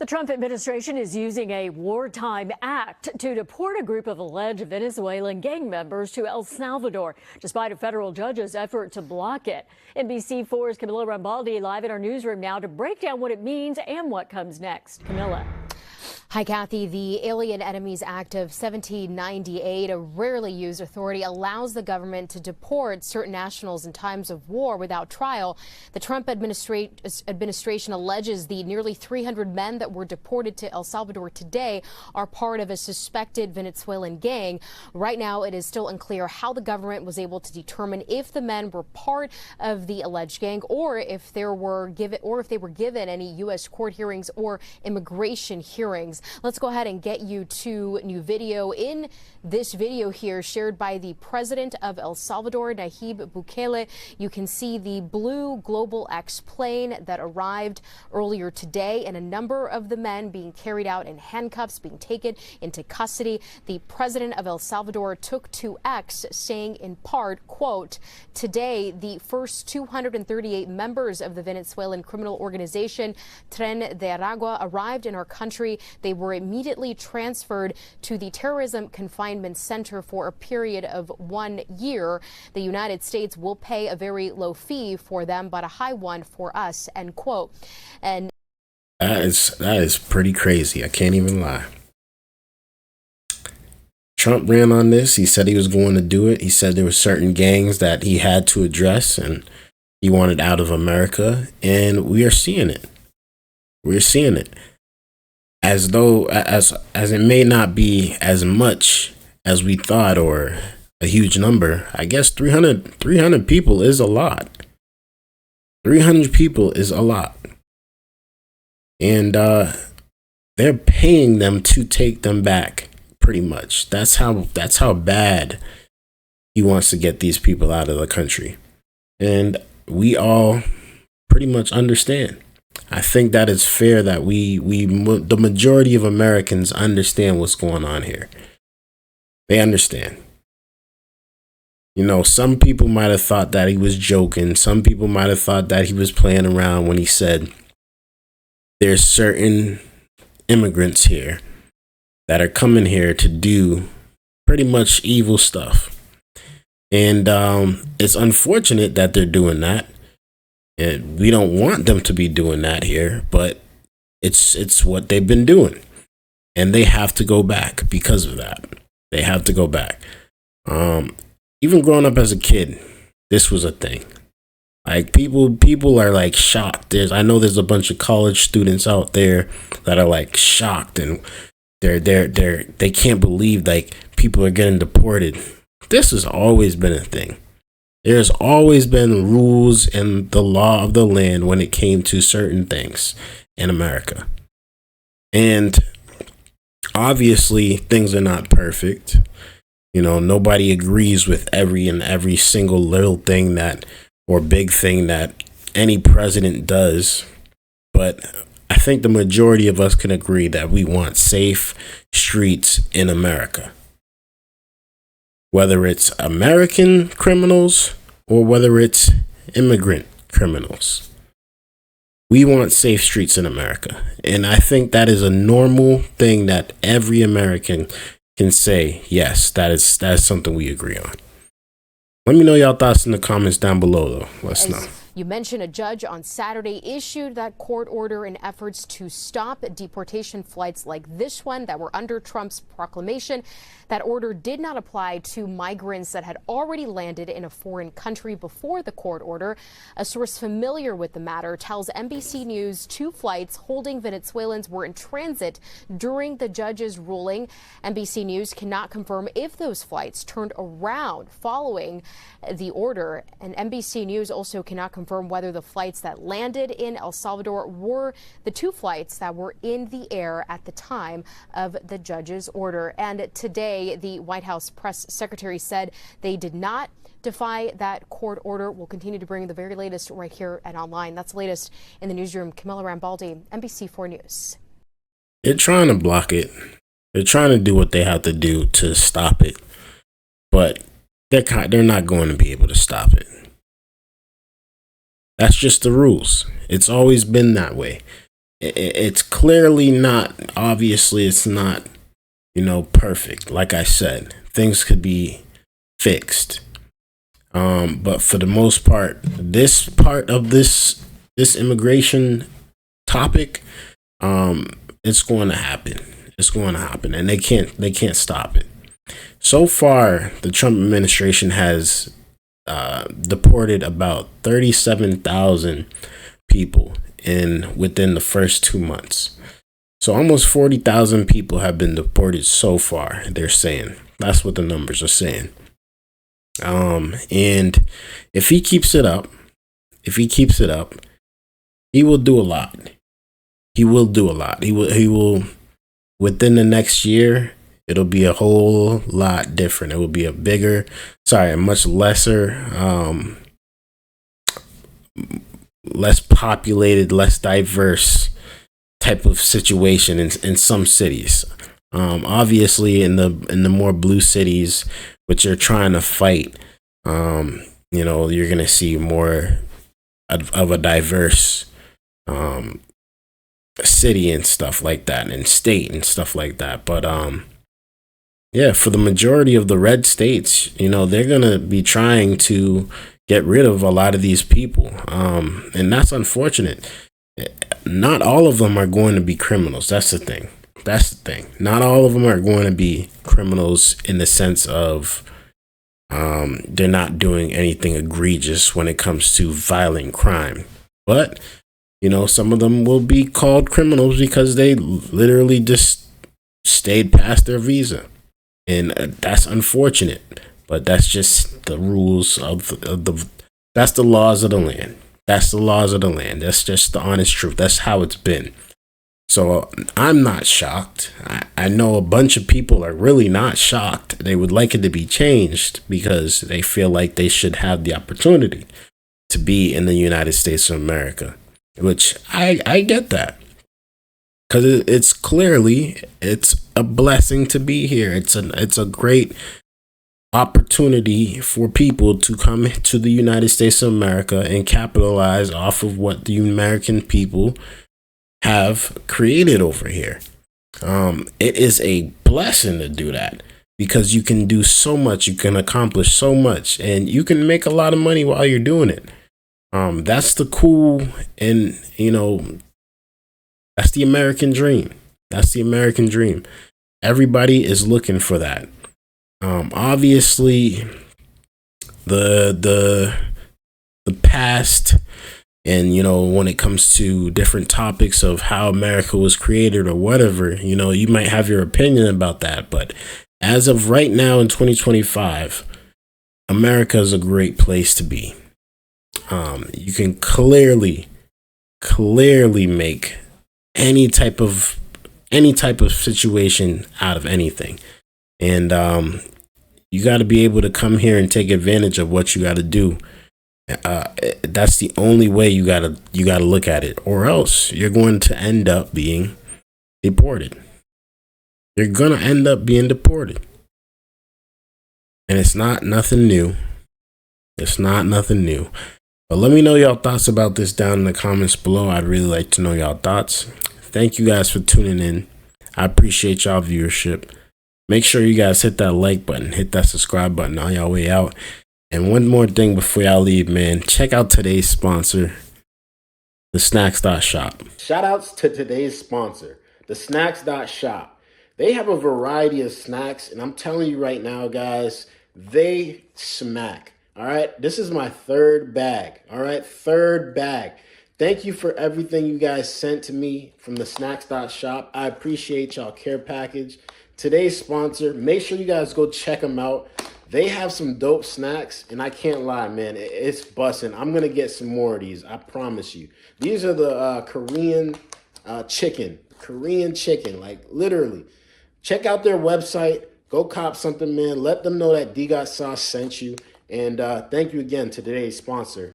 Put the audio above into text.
The Trump administration is using a wartime act to deport a group of alleged Venezuelan gang members to El Salvador, despite a federal judge's effort to block it. NBC4's Camilla Rambaldi live in our newsroom now to break down what it means and what comes next. Camilla. Hi, Kathy. The Alien Enemies Act of 1798, a rarely used authority, allows the government to deport certain nationals in times of war without trial. The Trump administration alleges the nearly 300 men that were deported to El Salvador today are part of a suspected Venezuelan gang. Right now, it is still unclear how the government was able to determine if the men were part of the alleged gang or if they were given any U.S. court hearings or immigration hearings. Let's go ahead and get you to new video. In this video here shared by the president of El Salvador, Nayib Bukele, you can see the blue Global X plane that arrived earlier today and a number of the men being carried out in handcuffs, being taken into custody. The president of El Salvador took to X, saying in part, quote, "Today, the first 238 members of the Venezuelan criminal organization Tren de Aragua arrived in our country. They were immediately transferred to the Terrorism Confinement Center for a period of 1 year. The United States will pay a very low fee for them, but a high one for us," end quote. And that is pretty crazy. I can't even lie. Trump ran on this. He said he was going to do it. He said there were certain gangs that he had to address and he wanted out of America. And we are seeing it. We're seeing it. As though, as it may not be as much as we thought or a huge number, I guess 300 people is a lot. 300 people is a lot. And they're paying them to take them back, pretty much. That's how bad he wants to get these people out of the country. And we all pretty much understand. I think that it's fair that the majority of Americans understand what's going on here. They understand. You know, some people might have thought that he was joking. Some people might have thought that he was playing around when he said there's certain immigrants here that are coming here to do pretty much evil stuff. And it's unfortunate that they're doing that. And we don't want them to be doing that here, but it's what they've been doing. And they have to go back because of that. They have to go back. Even growing up as a kid, this was a thing. Like people are like shocked. I know there's a bunch of college students out there that are like shocked and they can't believe like people are getting deported. This has always been a thing. There's always been rules and the law of the land when it came to certain things in America. And obviously things are not perfect. You know, nobody agrees with every single little thing that or big thing that any president does. But I think the majority of us can agree that we want safe streets in America. Whether it's American criminals or whether it's immigrant criminals. We want safe streets in America. And I think that is a normal thing that every American can say, yes, that is something we agree on. Let me know your thoughts in the comments down below, though. Let us know. You mentioned a judge on Saturday issued that court order in efforts to stop deportation flights like this one that were under Trump's proclamation. That order did not apply to migrants that had already landed in a foreign country before the court order. A source familiar with the matter tells NBC News 2 flights holding Venezuelans were in transit during the judge's ruling. NBC News cannot confirm if those flights turned around following the order. And NBC News also cannot confirm whether the flights that landed in El Salvador were the 2 flights that were in the air at the time of the judge's order. And today, the White House press secretary said they did not defy that court order. We'll continue to bring the very latest right here and online. That's the latest in the newsroom. Camilla Rambaldi, NBC4 News. They're trying to block it. They're trying to do what they have to do to stop it. But they're not going to be able to stop it. That's just the rules. It's always been that way. It's clearly not, obviously, it's not, perfect. Like I said, things could be fixed. But for the most part, this part of this immigration topic, it's going to happen. It's going to happen, and they can't stop it. So far, the Trump administration has deported about 37,000 people within the first 2 months. So almost 40,000 people have been deported so far. They're saying that's what the numbers are saying. And if he keeps it up, he will do a lot. He will do a lot. He will within the next year. It'll be a whole lot different. It will be a much lesser, less populated, less diverse type of situation in some cities. Obviously, in the more blue cities, which you're trying to fight, you're gonna see more of a diverse city and stuff like that, and state and stuff like that. But yeah, for the majority of the red states, they're going to be trying to get rid of a lot of these people. And that's unfortunate. Not all of them are going to be criminals. That's the thing. Not all of them are going to be criminals in the sense of they're not doing anything egregious when it comes to violent crime. But, some of them will be called criminals because they literally just stayed past their visa. And that's unfortunate, but that's just the rules that's the laws of the land. That's the laws of the land. That's just the honest truth. That's how it's been. So I'm not shocked. I know a bunch of people are really not shocked. They would like it to be changed because they feel like they should have the opportunity to be in the United States of America, which I get that. Because it's a blessing to be here. It's a great opportunity for people to come to the United States of America and capitalize off of what the American people have created over here. It is a blessing to do that because you can do so much, you can accomplish so much, and you can make a lot of money while you're doing it. That's the cool and that's the American dream. That's the American dream. Everybody is looking for that. Obviously, the past, and when it comes to different topics of how America was created or whatever, you might have your opinion about that. But as of right now in 2025, America is a great place to be. You can clearly make any type of situation out of anything, and you got to be able to come here and take advantage of what you got to do. That's the only way you gotta look at it, or else you're going to end up being deported. You're gonna end up being deported, and it's not nothing new. But let me know y'all thoughts about this down in the comments below. I'd really like to know y'all thoughts. Thank you guys for tuning in. I appreciate y'all viewership. Make sure you guys hit that like button, hit that subscribe button on y'all way out. And one more thing before y'all leave, man. Check out today's sponsor, the Snacks.shop. Shout outs to today's sponsor, the Snacks.shop. They have a variety of snacks, and I'm telling you right now, guys, they smack. All right, this is my third bag. All right, third bag. Thank you for everything you guys sent to me from the Snacks.shop. I appreciate y'all care package. Today's sponsor, make sure you guys go check them out. They have some dope snacks, and I can't lie, man. It's busting. I'm going to get some more of these. I promise you. These are the Korean chicken, like literally. Check out their website. Go cop something, man. Let them know that Dgotsauce sent you. And thank you again to today's sponsor.